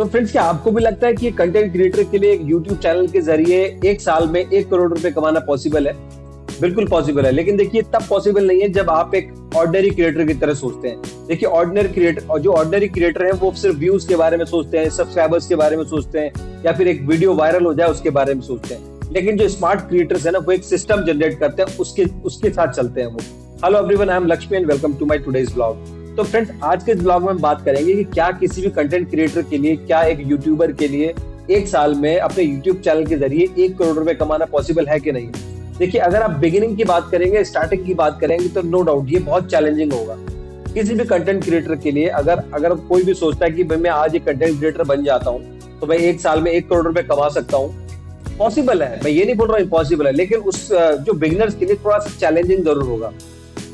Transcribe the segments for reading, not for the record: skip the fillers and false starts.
तो फ्रेंड्स, क्या आपको भी लगता है कि कंटेंट क्रिएटर के लिए एक यूट्यूब चैनल के जरिए एक साल में 1 करोड़ रुपए कमाना पॉसिबल है? बिल्कुल पॉसिबल है, लेकिन देखिए तब पॉसिबल नहीं है जब आप एक ऑर्डिनरी क्रिएटर की तरह सोचते हैं। देखिए ऑर्डिनरी क्रिएटर और जो ऑर्डिनरी क्रिएटर है वो सिर्फ व्यूज के बारे में सोचते हैं, सब्सक्राइबर्स के बारे में सोचते हैं, या फिर एक वीडियो वायरल हो जाए उसके बारे में सोचते हैं। लेकिन जो स्मार्ट क्रिएटर्स है ना, वो एक सिस्टम जनरेट करते हैं, उसके साथ चलते हैं वो। Hello everyone, I am Lakshmi and welcome to my today's blog. तो फ्रेंड्स, आज के इस ब्लॉग में हम बात करेंगे कि क्या किसी भी कंटेंट क्रिएटर के लिए, क्या एक यूट्यूबर के लिए एक साल में अपने यूट्यूब चैनल के जरिए 1 करोड़ रुपए कमाना पॉसिबल है कि नहीं। देखिए, अगर आप बिगिनिंग की बात करेंगे, स्टार्टिंग की बात करेंगे, तो नो डाउट ये बहुत चैलेंजिंग होगा किसी भी कंटेंट क्रिएटर के लिए। अगर कोई भी सोचता है कि भाई मैं आज एक कंटेंट क्रिएटर बन जाता हूँ तो मैं एक साल में 1 करोड़ रुपए कमा सकता हूँ, पॉसिबल है, मैं ये नहीं बोल रहा हूँ इम्पॉसिबल है, लेकिन उस जो बिगिनर्स के लिए थोड़ा सा चैलेंजिंग जरूर होगा।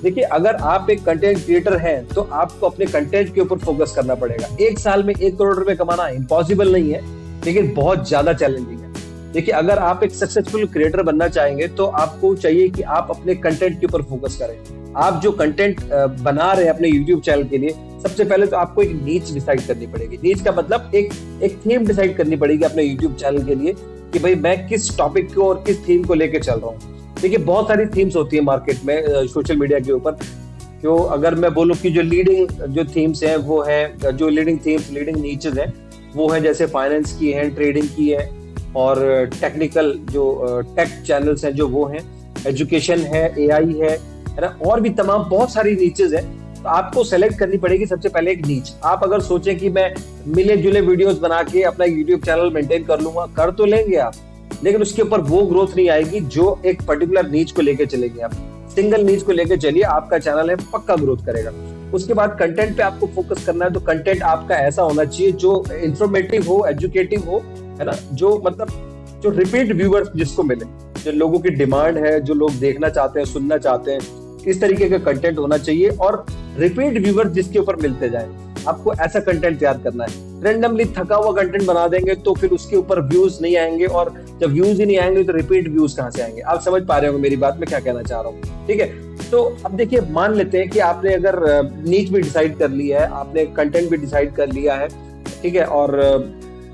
देखिए, अगर आप एक कंटेंट क्रिएटर हैं तो आपको अपने कंटेंट के ऊपर फोकस करना पड़ेगा। एक साल में 1 करोड़ रुपए कमाना इम्पॉसिबल नहीं है, लेकिन बहुत ज्यादा चैलेंजिंग है। देखिए, अगर आप एक सक्सेसफुल क्रिएटर बनना चाहेंगे तो आपको चाहिए कि आप अपने कंटेंट के ऊपर फोकस करें। आप जो कंटेंट बना रहे हैं अपने यूट्यूब चैनल के लिए, सबसे पहले तो आपको एक नीच डिसाइड करनी पड़ेगी। नीच का मतलब एक थीम डिसाइड करनी पड़ेगी अपने यूट्यूब चैनल के लिए कि भाई मैं किस टॉपिक को और किस थीम को लेकर चल रहा हूँ। देखिए, बहुत सारी थीम्स होती है मार्केट में, सोशल मीडिया के ऊपर। जो अगर मैं बोलूँ कि जो लीडिंग जो थीम्स हैं वो है, जो लीडिंग थीम्स, लीडिंग नीचेस हैं वो है, जैसे फाइनेंस की है, ट्रेडिंग की है, और टेक्निकल जो टेक चैनल्स हैं जो वो हैं, एजुकेशन है, एआई है ना, और भी तमाम बहुत सारी नीचेस है। तो आपको सेलेक्ट करनी पड़ेगी सबसे पहले एक नीच। आप अगर सोचें कि मैं मिले जुले वीडियोस बना के अपना यूट्यूब चैनल मेंटेन कर लूंगा, कर तो लेंगे आप, लेकिन उसके ऊपर वो ग्रोथ नहीं आएगी जो एक पर्टिकुलर नीच को लेके चलेगी। आप सिंगल नीच को लेके चलिए, आपका चैनल है पक्का ग्रोथ करेगा। उसके बाद कंटेंट पे आपको फोकस करना है, तो कंटेंट आपका ऐसा होना चाहिए जो इंफॉर्मेटिव हो, एजुकेटिव हो, है ना, जो मतलब जो रिपीट व्यूअर्स जिसको मिले, जो लोगों की डिमांड है, जो लोग देखना चाहते हैं, सुनना चाहते हैं, इस तरीके का कंटेंट होना चाहिए। और रिपीट व्यूअर्स जिसके ऊपर मिलते जाए, आपको ऐसा कंटेंट तैयार करना है। रेंडमली थका हुआ कंटेंट बना देंगे तो फिर उसके ऊपर व्यूज नहीं आएंगे, और जब व्यूज ही नहीं आएंगे तो रिपीट व्यूज कहाँ से आएंगे। आप समझ पा रहे हो मेरी बात, में क्या कहना चाह रहा हूँ, ठीक है। तो अब देखिए, मान लेते हैं कि आपने अगर नीच भी डिसाइड कर लिया है, आपने कंटेंट भी डिसाइड कर लिया है, ठीक है, और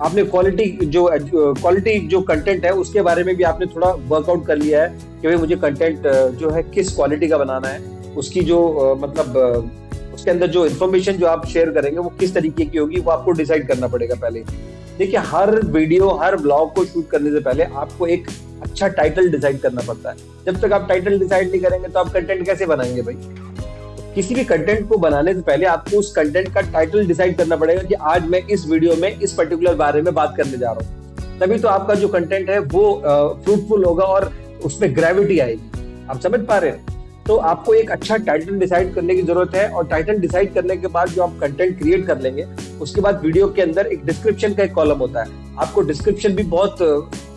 आपने क्वालिटी जो कंटेंट है उसके बारे में भी आपने थोड़ा वर्कआउट कर लिया है कि भाई मुझे कंटेंट जो है किस क्वालिटी का बनाना है, उसकी जो मतलब उसके अंदर जो इन्फॉर्मेशन जो आप शेयर करेंगे वो किस तरीके की होगी, वो आपको डिसाइड करना पड़ेगा पहले। देखिए, हर वीडियो, हर ब्लॉग को शूट करने से पहले आपको एक अच्छा टाइटल डिसाइड करना पड़ता है। जब तक आप टाइटल डिसाइड नहीं करेंगे तो आप कंटेंट कैसे बनाएंगे भाई। किसी भी कंटेंट को बनाने से पहले आपको उस कंटेंट का टाइटल डिसाइड करना पड़ेगा कि आज मैं इस वीडियो में इस पर्टिकुलर बारे में बात करने जा रहा हूँ, तभी तो आपका जो कंटेंट है वो फ्रूटफुल होगा और उसमें ग्रेविटी आएगी। आप समझ पा रहे हैं। तो आपको एक अच्छा टाइटल डिसाइड करने की जरूरत है, और टाइटल डिसाइड करने के बाद जो आप कंटेंट क्रिएट कर लेंगे, उसके बाद वीडियो के अंदर एक डिस्क्रिप्शन का एक कॉलम होता है। आपको डिस्क्रिप्शन भी बहुत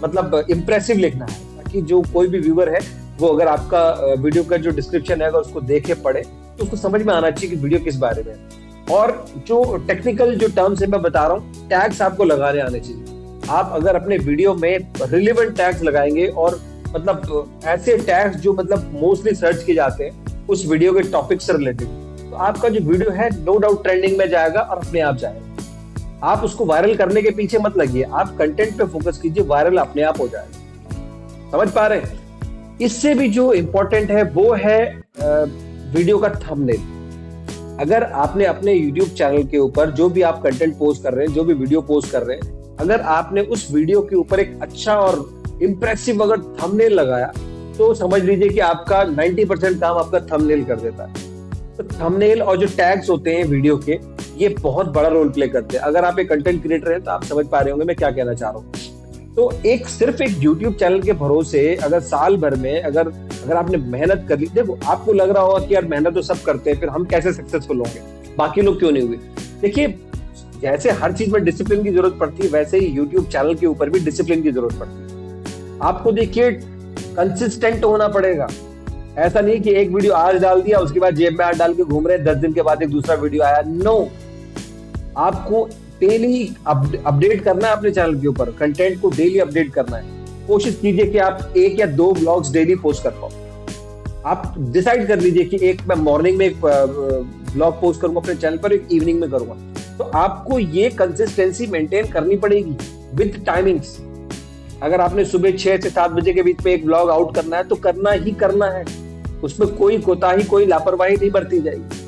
मतलब इंप्रेसिव लिखना है, ताकि जो कोई भी व्यूअर है वो अगर आपका वीडियो का जो डिस्क्रिप्शन है अगर उसको देखे पढ़े तो उसको समझ में आना चाहिए कि वीडियो किस बारे में है। और जो टेक्निकल जो टर्म्स है मैं बता रहा हूँ, टैग्स आपको लगाने आने चाहिए। आप अगर अपने वीडियो में रिलेवेंट टैग्स लगाएंगे, और मतलब ऐसे टैग्स जो मतलब मोस्टली सर्च किए जाते हैं उस वीडियो के टॉपिक से रिलेटेड, तो आपका जो वीडियो है नो डाउट ट्रेंडिंग में जाएगा और अपने आप जाएगा। आप उसको वायरल करने के पीछे मत लगिए, आप कंटेंट पे फोकस कीजिए, वायरल अपने आप हो जाएगा। समझ पा रहे हैं। इससे भी जो इंपॉर्टेंट है वो है वीडियो का थंबनेल। अगर आपने अपने YouTube चैनल के ऊपर जो भी आप कंटेंट पोस्ट कर रहे हैं, जो भी वीडियो पोस्ट कर रहे हैं, अगर आपने उस वीडियो के ऊपर एक अच्छा और इंप्रेसिव अगर थंबनेल लगाया, तो समझ लीजिए कि आपका 90% काम आपका थंबनेल कर देता है। तो थंबनेल और जो टैग्स होते हैं वीडियो के, ये बहुत बड़ा रोल प्ले करते हैं। अगर आप एक कंटेंट क्रिएटर हैं तो आप समझ पा रहे होंगे मैं क्या कहना चाह रहा हूँ। तो सिर्फ एक YouTube चैनल के भरोसे अगर साल भर में अगर आपने मेहनत कर ली, देखो आपको लग रहा होगा कि यार मेहनत तो सब करते हैं, फिर हम कैसे सक्सेसफुल होंगे, बाकी लोग क्यों नहीं हुए। देखिए, जैसे हर चीज में डिसिप्लिन की जरूरत पड़ती है, वैसे ही YouTube चैनल के ऊपर भी डिसिप्लिन की जरूरत पड़ती है। आपको देखिए कंसिस्टेंट होना पड़ेगा। ऐसा नहीं कि एक वीडियो आज डाल दिया, उसके बाद जेब में हाथ डाल के घूम रहे, 10 दिन के बाद एक दूसरा वीडियो आया। नो, आपको डेली अपडेट करना है अपने चैनल के ऊपर, कंटेंट को डेली अपडेट करना है। कोशिश कीजिए कि आप 1 या 2 ब्लॉग्स डेली पोस्ट कर पाओ। आप डिसाइड कर लीजिए कि एक मैं मॉर्निंग में एक ब्लॉग पोस्ट करूंगा अपने चैनल पर, एक इवनिंग में करूंगा। तो आपको ये कंसिस्टेंसी मेंटेन करनी पड़ेगी विद टाइमिंग्स। अगर आपने सुबह 6 से 7 बजे के बीच में एक ब्लॉग आउट करना है तो करना ही करना है, उसमें कोई कोताही कोई लापरवाही नहीं बरती जाएगी।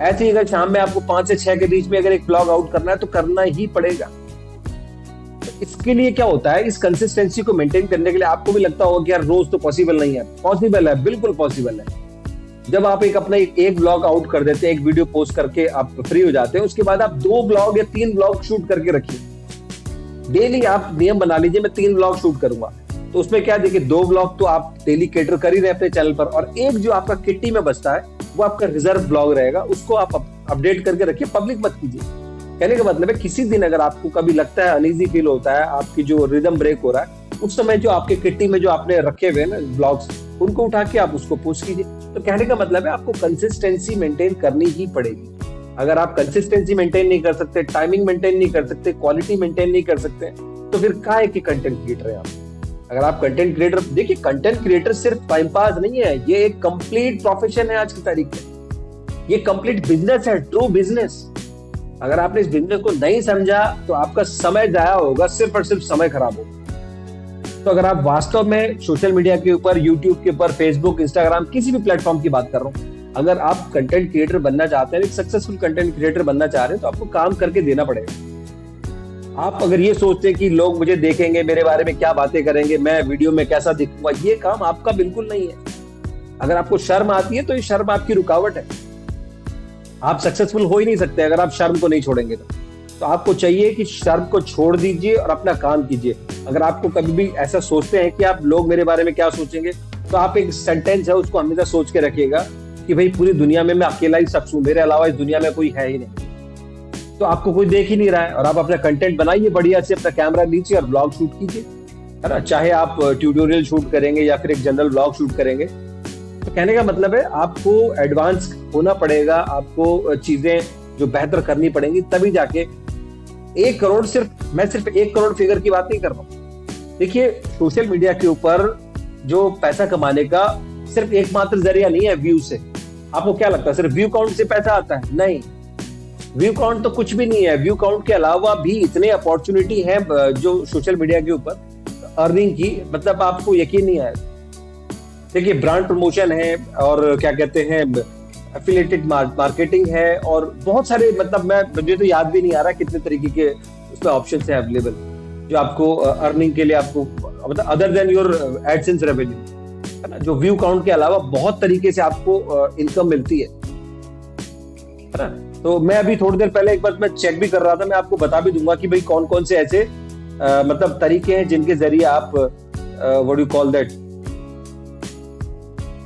ऐसे ही अगर शाम में आपको 5 से 6 के बीच में अगर एक ब्लॉग आउट करना है तो करना ही पड़ेगा। तो इसके लिए क्या होता है, इस कंसिस्टेंसी को मेंटेन करने के लिए आपको भी लगता होगा कि यार रोज तो पॉसिबल नहीं है। पॉसिबल है, बिल्कुल पॉसिबल है। जब आप एक ब्लॉग आउट कर देते हैं, एक वीडियो पोस्ट करके आप फ्री हो जाते हैं, उसके बाद आप 2 ब्लॉग या 3 ब्लॉग शूट करके रखिए। डेली आप नियम बना लीजिए मैं 3 ब्लॉग शूट करूंगा। तो उसमें क्या देखिए, 2 ब्लॉग तो आप डेली कैटर कर ही रहे अपने चैनल पर, और एक जो आपका किट्टी में बचता है वो आपका रिजर्व ब्लॉग रहेगा, उसको आप अपडेट करके रखिए, पब्लिक मत कीजिए। कहने का मतलब है किसी दिन अगर आपको कभी लगता है, अनईजी फील होता है, आपकी जो रिदम ब्रेक हो रहा है, उस समय जो आपके किट्टी में जो आपने रखे हुए ना ब्लॉग्स, उनको उठा के आप उसको पोस्ट कीजिए। तो कहने का मतलब है आपको कंसिस्टेंसी मेंटेन करनी ही पड़ेगी। अगर आप कंसिस्टेंसी मेंटेन नहीं कर सकते, टाइमिंग मेंटेन नहीं कर सकते, क्वालिटी मेंटेन नहीं कर सकते, तो फिर काहे के कंटेंट क्रिएटर है आप। अगर आप कंटेंट क्रिएटर, देखिए कंटेंट क्रिएटर सिर्फ टाइम पास नहीं है, ये एक कंप्लीट प्रोफेशन है आज की तारीख में। ये कंप्लीट बिजनेस है, ट्रू बिजनेस। अगर आपने इस बिजनेस को नहीं समझा तो आपका समय जाया होगा, सिर्फ और सिर्फ समय खराब होगा। तो अगर आप वास्तव में सोशल मीडिया के ऊपर, यूट्यूब के ऊपर, फेसबुक, इंस्टाग्राम, किसी भी प्लेटफॉर्म की बात कर रहा हूँ, अगर आप कंटेंट क्रिएटर बनना चाहते हैं, एक सक्सेसफुल कंटेंट क्रिएटर बनना चाह रहे हैं, तो आपको काम करके देना पड़ेगा। आप अगर ये सोचते हैं कि लोग मुझे देखेंगे, मेरे बारे में क्या बातें करेंगे, मैं वीडियो में कैसा दिखूंगा, ये काम आपका बिल्कुल नहीं है। अगर आपको शर्म आती है तो ये शर्म आपकी रुकावट है। आप सक्सेसफुल हो ही नहीं सकते अगर आप शर्म को नहीं छोड़ेंगे। तो आपको चाहिए कि शर्म को छोड़ दीजिए और अपना काम कीजिए। अगर आपको कभी भी ऐसा सोचते हैं कि आप लोग मेरे बारे में क्या सोचेंगे, तो आप एक सेंटेंस है उसको हमेशा सोच के रखिएगा कि भाई पूरी दुनिया में मैं अकेला ही शख्स हूँ, मेरे अलावा इस दुनिया में कोई है ही नहीं। तो आपको कोई देख ही नहीं रहा है और आप अपना कंटेंट बनाइए बढ़िया से, अपना कैमरा लीजिए और ब्लॉग शूट कीजिए, है ना। चाहे आप ट्यूटोरियल शूट करेंगे या फिर एक जनरल ब्लॉग शूट करेंगे। तो कहने का मतलब है आपको एडवांस होना पड़ेगा, आपको चीजें जो बेहतर करनी पड़ेंगी, तभी जाके 1 करोड़, मैं सिर्फ 1 करोड़ फिगर की बात नहीं कर रहा हूँ। देखिए सोशल मीडिया के ऊपर जो पैसा कमाने का सिर्फ एकमात्र जरिया नहीं है व्यू से। आपको क्या लगता है सिर्फ व्यू काउंट से पैसा आता है? नहीं, व्यू काउंट तो कुछ भी नहीं है। व्यू काउंट के अलावा भी इतने अपॉर्चुनिटी है जो सोशल मीडिया के ऊपर अर्निंग की, मतलब आपको यकीन नहीं आएगा। देखिए ब्रांड प्रमोशन है और क्या कहते हैं एफिलिएटेड मार्केटिंग है और बहुत सारे, मतलब मुझे तो याद भी नहीं आ रहा कितने तरीके के उसमें ऑप्शंस हैं अवेलेबल जो आपको अर्निंग के लिए, आपको मतलब other than your AdSense revenue, है ना। जो व्यू काउंट के अलावा बहुत तरीके से आपको इनकम मिलती है ना। तो मैं अभी थोड़ी देर पहले एक बार मैं चेक भी कर रहा था, मैं आपको बता भी दूंगा कि भाई कौन कौन से ऐसे मतलब तरीके हैं जिनके जरिए आप what you call that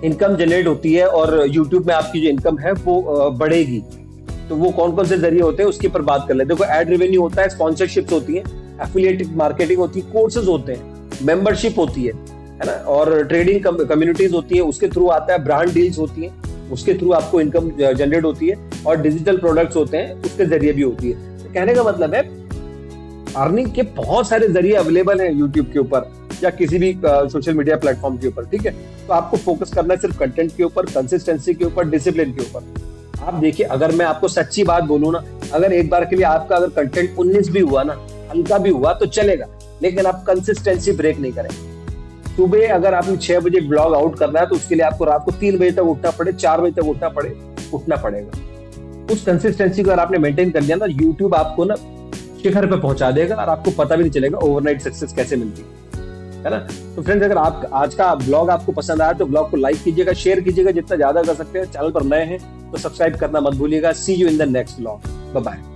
income generate होती है और YouTube में आपकी जो इनकम है वो बढ़ेगी। तो वो कौन कौन से जरिए होते हैं उसके पर बात कर लेते हैं। देखो एड रेवेन्यू होता है, स्पॉन्सरशिप्स होती है, एफिलिएटेड मार्केटिंग होती है, कोर्सेज होते हैं, मेंबरशिप होती है ना, और ट्रेडिंग कम्युनिटीज होती है, उसके थ्रू आता है, ब्रांड डील्स होती है, उसके थ्रू आपको इनकम जनरेट होती है, और डिजिटल प्रोडक्ट्स होते हैं उसके जरिए भी होती है। तो कहने का मतलब है अर्निंग के बहुत सारे जरिए अवेलेबल हैं यूट्यूब के ऊपर या किसी भी सोशल मीडिया प्लेटफॉर्म के ऊपर, ठीक है। तो आपको फोकस करना है सिर्फ कंटेंट के ऊपर, कंसिस्टेंसी के ऊपर, डिसिप्लिन के ऊपर। आप देखिए अगर मैं आपको सच्ची बात बोलूं ना, अगर एक बार के लिए आपका अगर कंटेंट 19 भी हुआ ना, हल्का भी हुआ तो चलेगा, लेकिन आप कंसिस्टेंसी ब्रेक नहीं करें। सुबह अगर आपने 6 बजे ब्लॉग आउट करना है तो उसके लिए आपको रात को 3 बजे तक उठना पड़े, 4 बजे तक उठना पड़ेगा। उस कंसिस्टेंसी को अगर आपने मेंटेन कर लिया ना, यूट्यूब आपको ना शिखर पे पहुंचा देगा और आपको पता भी नहीं चलेगा ओवरनाइट सक्सेस कैसे मिलती है ना। तो फ्रेंड्स अगर आप आज का ब्लॉग आपको पसंद आया तो ब्लॉग को लाइक कीजिएगा, शेयर कीजिएगा जितना ज्यादा कर सकते हैं। चैनल पर नए हैं तो सब्सक्राइब करना मत भूलिएगा। See you in the next blog, bye bye.